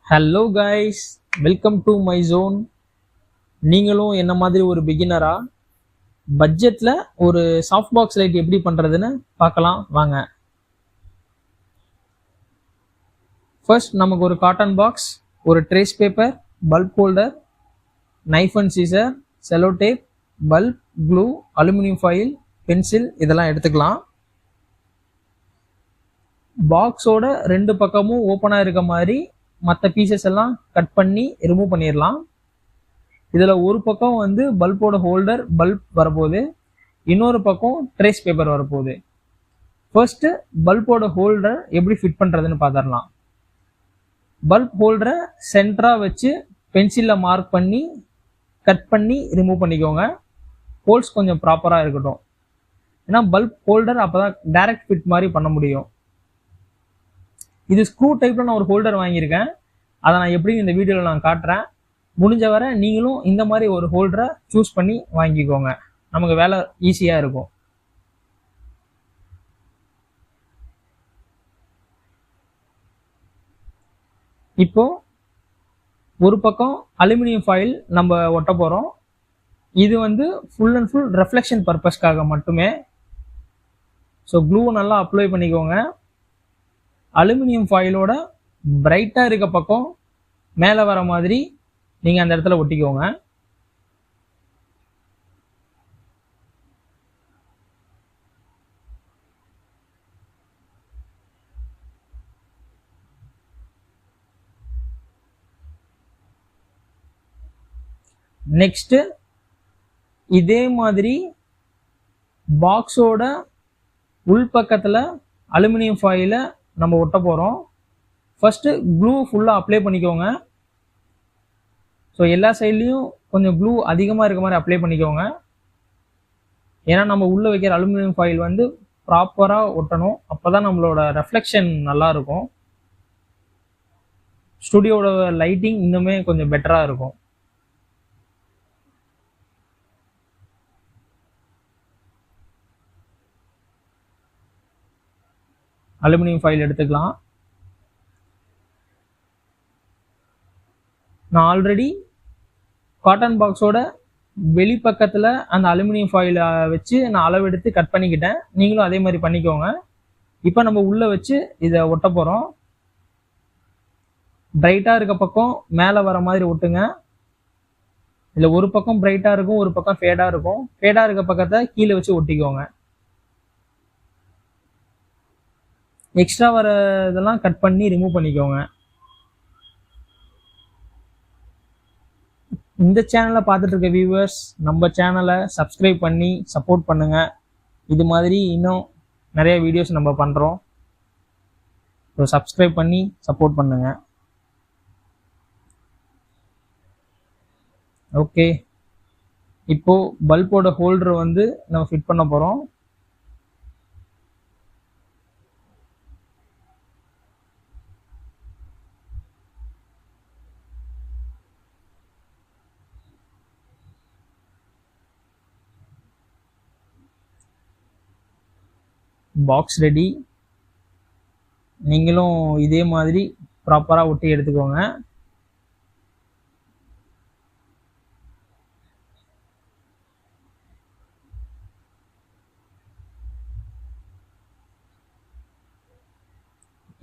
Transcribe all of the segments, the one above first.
Hello guys, welcome to my zone. நீங்களும் என்ன மாதிரி ஒரு பிகினரா? பட்ஜெட்டில் ஒரு சாஃப்ட் பாக்ஸ் லைட் எப்படி பண்ணுறதுன்னு பார்க்கலாம் வாங்க. ஃபர்ஸ்ட் நமக்கு ஒரு காட்டன் பாக்ஸ், ஒரு trace paper, bulb holder, knife and scissor, sellotape, bulb, glue, aluminium foil, pencil இதெல்லாம் எடுத்துக்கலாம். பாக்ஸோட ரெண்டு பக்கமும் ஓப்பனாக இருக்க மாதிரி மற்ற பீசஸ் எல்லாம் கட் பண்ணி ரிமூவ் பண்ணிடலாம். இதில் ஒரு பக்கம் வந்து பல்போட ஹோல்டர் பல்ப் வரப்போகுது, இன்னொரு பக்கம் ட்ரேஸ் பேப்பர் வரப்போகுது. ஃபர்ஸ்ட் பல்போட ஹோல்டர் எப்படி ஃபிட் பண்ணுறதுன்னு பார்த்துடலாம். பல்ப் ஹோல்டரை சென்டராக வச்சு பென்சிலில் மார்க் பண்ணி கட் பண்ணி ரிமூவ் பண்ணிக்கோங்க. ஹோல்ஸ் கொஞ்சம் ப்ராப்பராக இருக்கட்டும், ஏன்னா பல்ப் ஹோல்டர் அப்போ தான் டைரக்ட் ஃபிட் மாதிரி பண்ண முடியும். இது ஸ்க்ரூ டைப்பில் நான் ஒரு ஹோல்டர் வாங்கியிருக்கேன், அதை நான் எப்படி இந்த வீடியோவில் நான் காட்டுறேன். முடிஞ்ச வரை நீங்களும் இந்த மாதிரி ஒரு ஹோல்டரை சூஸ் பண்ணி வாங்கிக்கோங்க, நமக்கு வேலை ஈஸியாக இருக்கும். இப்போ ஒரு பக்கம் அலுமினியம் ஃபாயில் நம்ம ஒட்ட போகிறோம். இது வந்து ஃபுல் அண்ட் ஃபுல் ரெஃப்ளெக்ஷன் பர்பஸ்க்காக மட்டுமே. ஸோ க்ளூ நல்லா அப்ளை பண்ணிக்கோங்க. அலுமினியம் ஃபாயிலோட பிரைட்டாக இருக்க பக்கம் மேலே வர மாதிரி நீங்கள் அந்த இடத்துல ஒட்டிக்கோங்க. நெக்ஸ்ட் இதே மாதிரி பாக்ஸோட உள்பக்கத்தில் அலுமினியம் ஃபாயிலை நம்ம ஒட்ட போகிறோம். ஃபர்ஸ்ட் க்ளூ ஃபுல்லாக அப்ளை பண்ணிக்கோங்க. ஸோ எல்லா சைட்லேயும் கொஞ்சம் க்ளூ அதிகமாக இருக்க மாதிரி அப்ளை பண்ணிக்கோங்க, ஏன்னா நம்ம உள்ளே வைக்கிற அலுமினியம் ஃபாயில் வந்து ப்ராப்பராக ஒட்டணும். அப்போ தான் நம்மளோட ரெஃப்ளெக்ஷன் நல்லா இருக்கும், ஸ்டுடியோட லைட்டிங் இன்னுமே கொஞ்சம் பெட்டராக இருக்கும். அலுமினியம் ஃபாயில் எடுத்துக்கலாம். நான் ஆல்ரெடி காட்டன் பாக்ஸோட வெளிப்பக்கத்தில் அந்த அலுமினியம் ஃபாயிலை வச்சு நான் அளவு எடுத்து கட் பண்ணிக்கிட்டேன், நீங்களும் அதே மாதிரி பண்ணிக்கோங்க. இப்போ நம்ம உள்ளே வச்சு இதை ஒட்ட போகிறோம். பிரைட்டாக இருக்க பக்கம் மேலே வர மாதிரி ஒட்டுங்க. இல்லை ஒரு பக்கம் பிரைட்டாக இருக்கும், ஒரு பக்கம் ஃபேடாக இருக்கும். ஃபேடாக இருக்க பக்கத்தை கீழே வச்சு ஒட்டிக்கோங்க. எக்ஸ்ட்ரா வர இதெல்லாம் கட் பண்ணி ரிமூவ் பண்ணிக்கோங்க. இந்த சேனலை பார்த்துட்டு இருக்க வியூவர்ஸ் நம்ம சேனலை சப்ஸ்கிரைப் பண்ணி சப்போர்ட் பண்ணுங்க. இது மாதிரி இன்னும் நிறைய வீடியோஸ் நம்ம பண்ணுறோம், ஸோ சப்ஸ்கிரைப் பண்ணி சப்போர்ட் பண்ணுங்க. ஓகே, இப்போ பல்போட ஹோல்டர் வந்து நம்ம ஃபிட் பண்ண போகிறோம். Box ready. நீங்களும் இதே மாதிரி ப்ராப்பராக ஒட்டி எடுத்துக்கோங்க.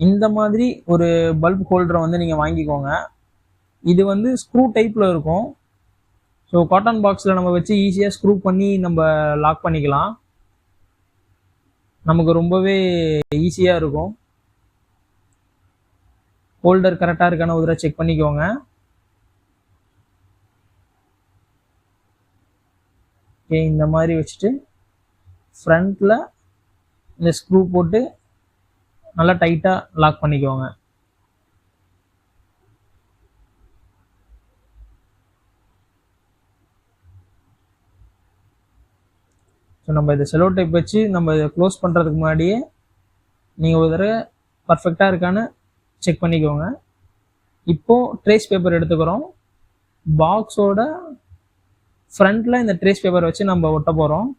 இந்த மாதிரி ஒரு பல்ப் ஹோல்டரை வந்து நீங்கள் வாங்கிக்கோங்க. இது வந்து ஸ்க்ரூ டைப்பில் இருக்கும். ஸோ காட்டன் பாக்ஸில் நம்ம வச்சு ஈஸியாக ஸ்க்ரூ பண்ணி நம்ம லாக் பண்ணிக்கலாம், நமக்கு ரொம்பவே ஈஸியாக இருக்கும். ஹோல்டர் கரெக்டாக இருக்கான ஒரு தடவை செக் பண்ணிக்கோங்க. ஓகே, இந்த மாதிரி வச்சுட்டு ஃப்ரண்ட்டில் இந்த ஸ்க்ரூ போட்டு நல்லா டைட்டாக லாக் பண்ணிக்கோங்க. ஸோ நம்ம இதை செலோ டைப் வச்சு நம்ம இதை க்ளோஸ் பண்ணுறதுக்கு முன்னாடியே நீங்கள் ஒரு தடவை பர்ஃபெக்டாக இருக்கான்னு செக் பண்ணிக்கோங்க. இப்போது ட்ரேஸ் பேப்பர் எடுத்துக்கிறோம். பாக்ஸோட ஃப்ரண்ட்டில் இந்த ட்ரேஸ் பேப்பர் வச்சு நம்ம ஒட்ட போகிறோம்.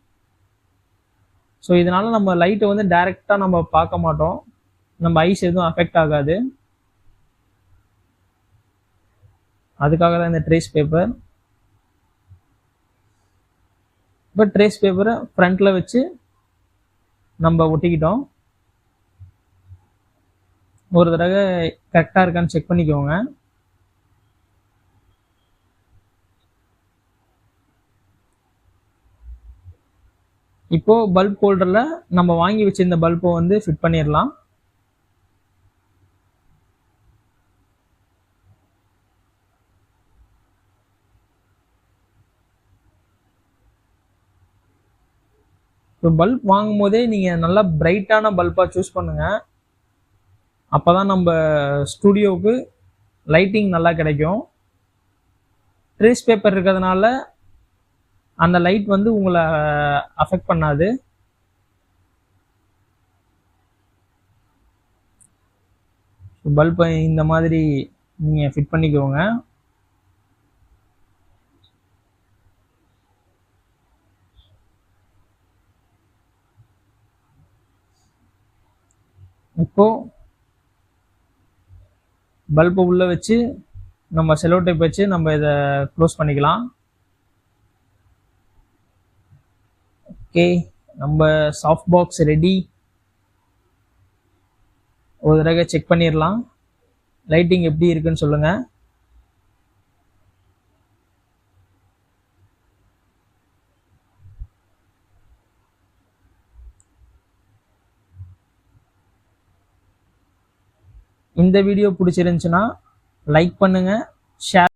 ஸோ இதனால் நம்ம லைட்டை வந்து டைரெக்டாக நம்ம பார்க்க மாட்டோம், நம்ம ஐஸ் எதுவும் அஃபெக்ட் ஆகாது. அதுக்காக தான் இந்த ட்ரேஸ் பேப்பர். இப்போ ட்ரேஸ் பேப்பரை ஃப்ரண்ட்டில் வச்சு நம்ம ஒட்டிக்கிட்டோம். ஒரு தடவை கரெக்டாக இருக்கான்னு செக் பண்ணிக்கோங்க. இப்போ பல்ப் ஹோல்டரில் நம்ம வாங்கி வச்சிருந்த பல்பை வந்து ஃபிட் பண்ணிடலாம். இப்போ பல்ப் வாங்கும் போதே நீங்கள் நல்லா பிரைட்டான பல்பாக சூஸ் பண்ணுங்கள். அப்போ தான் நம்ம ஸ்டூடியோவுக்கு லைட்டிங் நல்லா கிடைக்கும். ட்ரேஸ் பேப்பர் இருக்கிறதுனால அந்த லைட் வந்து உங்களை அஃபெக்ட் பண்ணாது. பல்பை இந்த மாதிரி நீங்கள் ஃபிட் பண்ணிக்கோங்க. இப்போ பல்பை உள்ள வச்சு நம்ம செலோ டேப் வச்சு நம்ம இதை க்ளோஸ் பண்ணிக்கலாம். ஓகே, நம்ம சாஃப்ட் பாக்ஸ் ரெடி. ஒரு தடவை செக் பண்ணிடலாம். லைட்டிங் எப்படி இருக்குன்னு சொல்லுங்க. இந்த வீடியோ பிடிச்சிருந்துச்சுன்னா லைக் பண்ணுங்க, ஷேர்